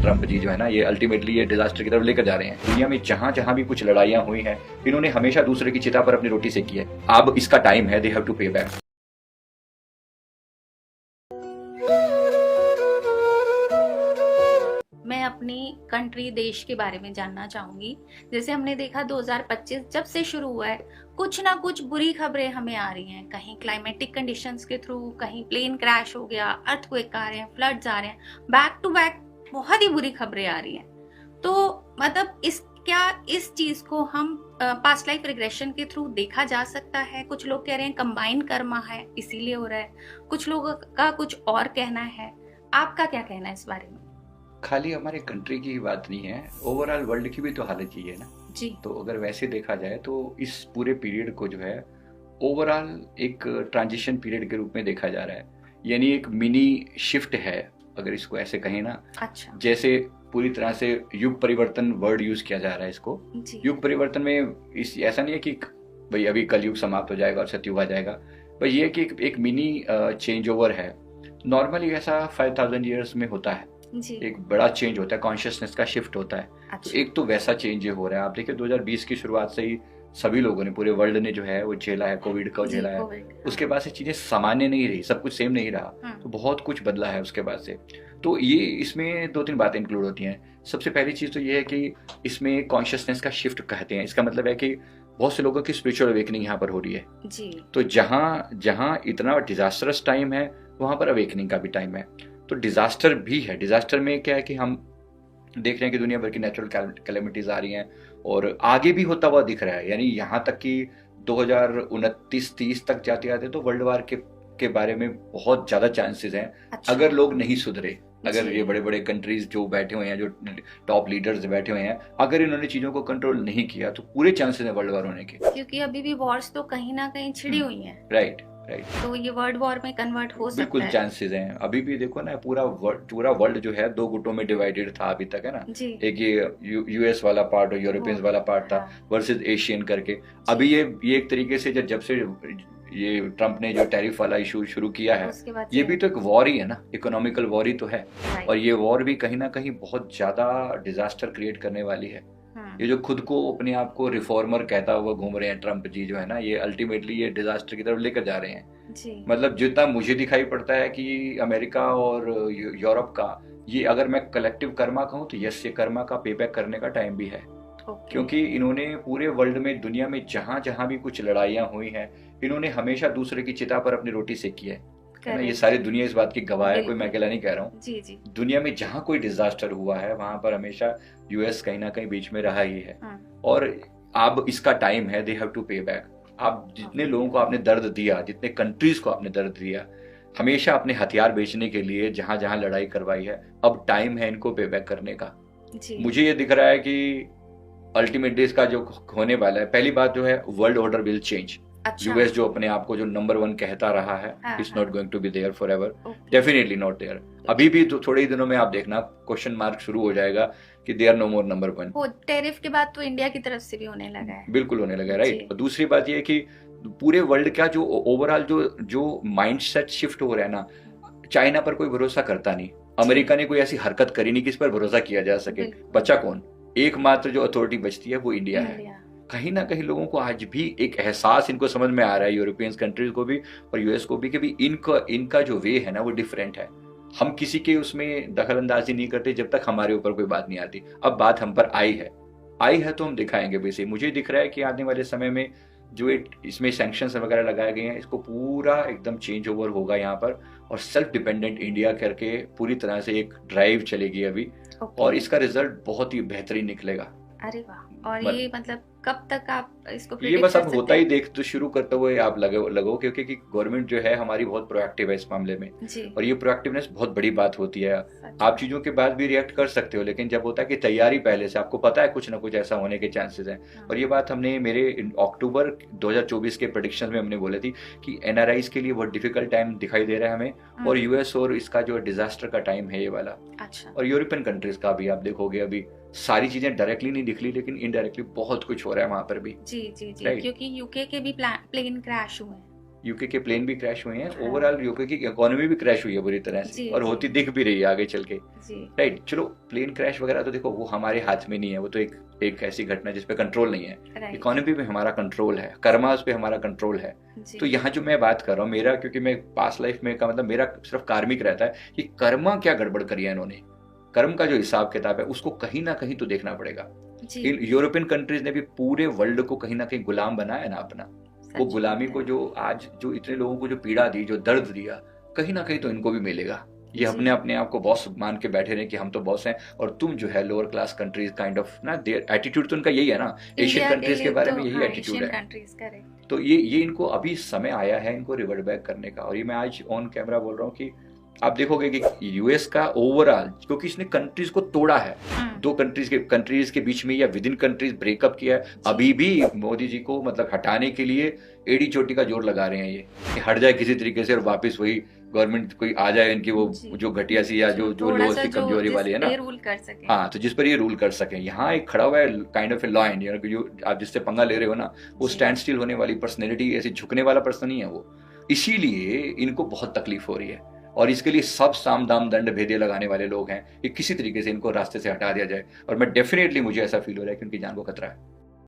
Trump जी जो है ना, ये अल्टीमेटली ये डिजास्टर की तरफ लेकर जा रहे हैं। दुनिया में जहां जहां भी कुछ लड़ाइयां हुई हैं, इन्होंने हमेशा दूसरे की चिता पर अपनी रोटी सेकी है। अब इसका टाइम है, दे हैव टू पे बैक। मैं अपनी कंट्री देश के बारे में जानना चाहूंगी। जैसे हमने देखा 2025 जब से शुरू हुआ है, कुछ ना कुछ बुरी खबरें हमें आ रही हैं। कहीं क्लाइमेटिक कंडीशंस के थ्रू, कहीं प्लेन क्रैश हो गया, अर्थक्वेक आ रहे हैं, फ्लड्स आ रहे हैं, बैक टू बैक बहुत ही बुरी खबरें आ रही हैं। तो मतलब इस चीज को हम पास्ट लाइफ रिग्रेशन के थ्रू देखा जा सकता है? कुछ लोग कह रहे हैं कंबाइन कर्मा है इसीलिए हो रहा है, कुछ लोगों का कुछ और कहना है। आपका क्या कहना है इस बारे में? खाली हमारे कंट्री की ही बात नहीं है, ओवरऑल वर्ल्ड की भी तो हालत ही है ना जी। तो अगर वैसे देखा जाए तो इस पूरे पीरियड को जो है ओवरऑल एक ट्रांजिशन पीरियड के रूप में देखा जा रहा है। यानी एक मिनी शिफ्ट है, अगर इसको ऐसे कहें ना। अच्छा। जैसे पूरी तरह से युग परिवर्तन वर्ड यूज किया जा रहा है इसको। युग परिवर्तन में ऐसा नहीं है कि भाई अभी कलयुग समाप्त हो जाएगा और सतयुग आ जाएगा, पर यह कि एक मिनी चेंज ओवर है। नॉर्मली ऐसा 5000 ईयर्स में होता है जी। एक बड़ा चेंज होता है, कॉन्शियसनेस का शिफ्ट होता है। अच्छा। तो एक तो वैसा चेंज हो रहा है। आप देखिए 2020 की शुरुआत से ही सभी लोगों ने, पूरे वर्ल्ड ने जो है वो झेला है, कोविड को झेला है। उसके बाद से चीजें सामान्य नहीं रही, सब कुछ सेम नहीं रहा, तो बहुत कुछ बदला है उसके बाद से। तो ये इसमें 2-3 बातें इंक्लूड होती हैं। सबसे पहली चीज तो ये है कि इसमें कॉन्शियसनेस का शिफ्ट कहते हैं। इसका मतलब है कि बहुत से लोगों की स्पिरिचुअल अवेकनिंग यहाँ पर हो रही है जी। तो जहाँ इतना डिजास्टरस टाइम है, वहां पर अवेकनिंग का भी टाइम है। तो डिजास्टर भी है। डिजास्टर में क्या है कि हम देख रहे हैं कि दुनिया भर की नेचुरल कैलेमिटीज आ रही हैं और आगे भी होता हुआ दिख रहा है। यानी यहाँ तक कि 2029-30 तक जाते जाते तो वर्ल्ड वार के बारे में बहुत ज्यादा चांसेस हैं। अच्छा। अगर लोग नहीं सुधरे, अगर ये बड़े बड़े कंट्रीज जो बैठे हुए हैं, जो टॉप लीडर्स बैठे हुए हैं, अगर इन्होंने चीजों को कंट्रोल नहीं किया तो पूरे चांसेस हैं वर्ल्ड वार होने के। क्योंकि अभी भी वॉर्स तो कहीं ना कहीं छिड़ी हुई हैं। राइट। तो ये वर्ल्ड वॉर में कन्वर्ट हो सकता है। बिल्कुल चांसेस हैं। अभी भी देखो ना, पूरा वर्ल्ड जो है 2 गुटों में डिवाइडेड था अभी तक, है ना। एक ये यूएस वाला पार्ट और यूरोपियंस वाला पार्ट था, वर्सेस एशियन करके। अभी ये एक तरीके से जब से ये ट्रम्प ने जो टैरिफ वाला इशू शुरू किया है, ये भी तो एक वॉर ही है ना, इकोनॉमिकल वॉर ही तो है। और ये वॉर भी कहीं ना कहीं बहुत ज्यादा डिजास्टर क्रिएट करने वाली है। ये जो खुद को अपने आप को रिफॉर्मर कहता हुआ घूम रहे हैं ट्रम्प जी जो है ना, ये अल्टीमेटली ये डिजास्टर की तरफ लेकर जा रहे हैं जी। मतलब जितना मुझे दिखाई पड़ता है कि अमेरिका और यूरोप का, ये अगर मैं कलेक्टिव कर्मा कहूँ तो यस, ये कर्मा का पे बैक करने का टाइम भी है। क्योंकि इन्होंने पूरे वर्ल्ड में, दुनिया में जहां जहां भी कुछ लड़ाइयां हुई हैं, इन्होंने हमेशा दूसरे की चिता पर अपनी रोटी सेकी है ना। ये सारी दुनिया इस बात की गवाह है, कोई मैं अकेला नहीं कह रहा हूँ जी। दुनिया में जहां कोई डिजास्टर हुआ है, वहां पर हमेशा यूएस कहीं ना कहीं बीच में रहा ही है। और अब इसका टाइम है, दे हैव टू पे बैक। आप जितने लोगों को आपने दर्द दिया, जितने कंट्रीज को आपने दर्द दिया, हमेशा अपने हथियार बेचने के लिए जहां जहां लड़ाई करवाई है, अब टाइम है इनको पे बैक करने का जी। मुझे ये दिख रहा है कि अल्टीमेट डेज का जो होने वाला है, पहली बात जो है world order will change. US जो अपने आप को जो नंबर 1 कहता रहा है, it's not going to be there forever, definitely not there. अभी भी तो थोड़े ही दिनों में आप देखना क्वेश्चन मार्क शुरू हो जाएगा कि they are no more number 1। वो टैरिफ के बाद तो इंडिया की तरफ से भी होने लगा है। बिल्कुल होने लगा, राइट। और दूसरी बात ये है कि पूरे वर्ल्ड का जो ओवरऑल जो माइंडसेट शिफ्ट हो रहा है ना, चाइना पर कोई भरोसा करता नहीं, अमेरिका ने कोई ऐसी हरकत करी नहीं किस पर भरोसा किया जा सके। बचा कौन? एकमात्र जो अथॉरिटी बचती है वो इंडिया है। कहीं ना कहीं लोगों को आज भी एक एहसास इनको समझ में आ रहा है, यूरोपियन कंट्रीज को भी और यूएस को भी, कि भी इनका जो वे है ना वो डिफरेंट है। हम किसी के उसमें दखल अंदाजी नहीं करते जब तक हमारे ऊपर कोई बात नहीं आती। अब बात हम पर आई है तो हम दिखाएंगे। वैसे मुझे दिख रहा है कि आने वाले समय में जो इसमें सैंक्शंस वगैरह लगाए गए हैं, इसको पूरा एकदम चेंज ओवर होगा यहाँ पर, और सेल्फ डिपेंडेंट इंडिया करके पूरी तरह से एक ड्राइव चलेगी अभी। और इसका रिजल्ट बहुत ही बेहतरीन निकलेगा। अरे वाह। और ये मतलब कब तक आप इसको ये बस अब होता ही देख तो शुरू करते हुए आप लगो क्योंकि गवर्नमेंट जो है हमारी बहुत प्रोएक्टिव है इस मामले में जी। और ये प्रोएक्टिवनेस बहुत बड़ी बात होती है। आप चीजों के बाद भी रिएक्ट कर सकते हो, लेकिन जब होता है कि तैयारी पहले से, आपको पता है कुछ ना कुछ ऐसा होने के चांसेस हैं। और ये बात हमने मेरे अक्टूबर 2024 के प्रेडिक्शन में हमने बोले थी कि एनआरआईज के लिए बहुत डिफिकल्ट टाइम दिखाई दे रहा है हमें, और यूएस और इसका जो डिजास्टर का टाइम है ये वाला। अच्छा। और यूरोपियन कंट्रीज का भी आप देखोगे, अभी सारी चीजें डायरेक्टली नहीं दिख रही, लेकिन इनडायरेक्टली बहुत कुछ हो रहा है वहां पर भी। जी जी जी। क्योंकि यूके के भी प्लेन क्रैश हुए हैं। यूके के प्लेन भी क्रैश हुए हैं, ओवरऑल यूके की इकोनॉमी भी क्रैश हुई है बुरी तरह से, और होती दिख भी रही है आगे चल के, राइट। चलो प्लेन क्रैश वगैरह तो देखो वो हमारे हाथ में नहीं है, वो तो एक ऐसी घटना जिसपे कंट्रोल नहीं है। इकोनॉमी पे हमारा कंट्रोल है, कर्मा उस पे हमारा कंट्रोल है। तो यहाँ जो मैं बात कर रहा हूँ, मेरा क्योंकि मैं पास्ट लाइफ में का मतलब मेरा सिर्फ कार्मिक रहता है कि कर्मा क्या गड़बड़ करी है इन्होंने, कर्म का जो हिसाब किताब है उसको कहीं ना कहीं तो देखना पड़ेगा। इन यूरोपियन कंट्रीज ने भी पूरे वर्ल्ड को कहीं ना कहीं गुलाम बनाया ना अपना, वो गुलामी को जो आज जो इतने लोगों को जो पीड़ा दी, जो दर्द दिया, कहीं ना कहीं तो इनको भी मिलेगा। ये अपने आप को बॉस मान के बैठे रहे कि हम तो बॉस हैं और तुम जो है lower class countries kind of ना, देयर एटीट्यूड तो उनका यही है ना, एशियन कंट्रीज के बारे में यही एटीट्यूड है। तो ये इनको अभी समय आया है इनको रिवर्ट बैक करने का। और ये मैं आज ऑन कैमरा बोल रहा हूँ कि आप देखोगे कि यूएस का ओवरऑल, क्योंकि इसने कंट्रीज को तोड़ा है, दो कंट्रीज के बीच में या विद इन कंट्रीज ब्रेकअप किया है, अभी भी मोदी जी को मतलब हटाने के लिए एड़ी चोटी का जोर लगा रहे हैं ये, कि हट जाए किसी तरीके से और वापस वही गवर्नमेंट कोई आ जाए इनकी वो जो घटिया सी या जो लो सी कमजोरी वाली है ना, रूल कर सके। हाँ, तो जिस पर ये रूल कर सके। यहाँ एक खड़ा हुआ है kind of a law and order, जो आप जिससे पंगा ले रहे हो ना, वो स्टैंड स्टिल होने वाली पर्सनैलिटी, ऐसे झुकने वाला पर्सन नहीं है वो। इसीलिए इनको बहुत तकलीफ हो रही है और इसके लिए सब साम दाम दंड भेदे लगाने वाले लोग हैं कि किसी तरीके से इनको रास्ते से हटा दिया जाए। और मैं डेफिनेटली मुझे ऐसा फील हो रहा है कि उनकी जान को खतरा है।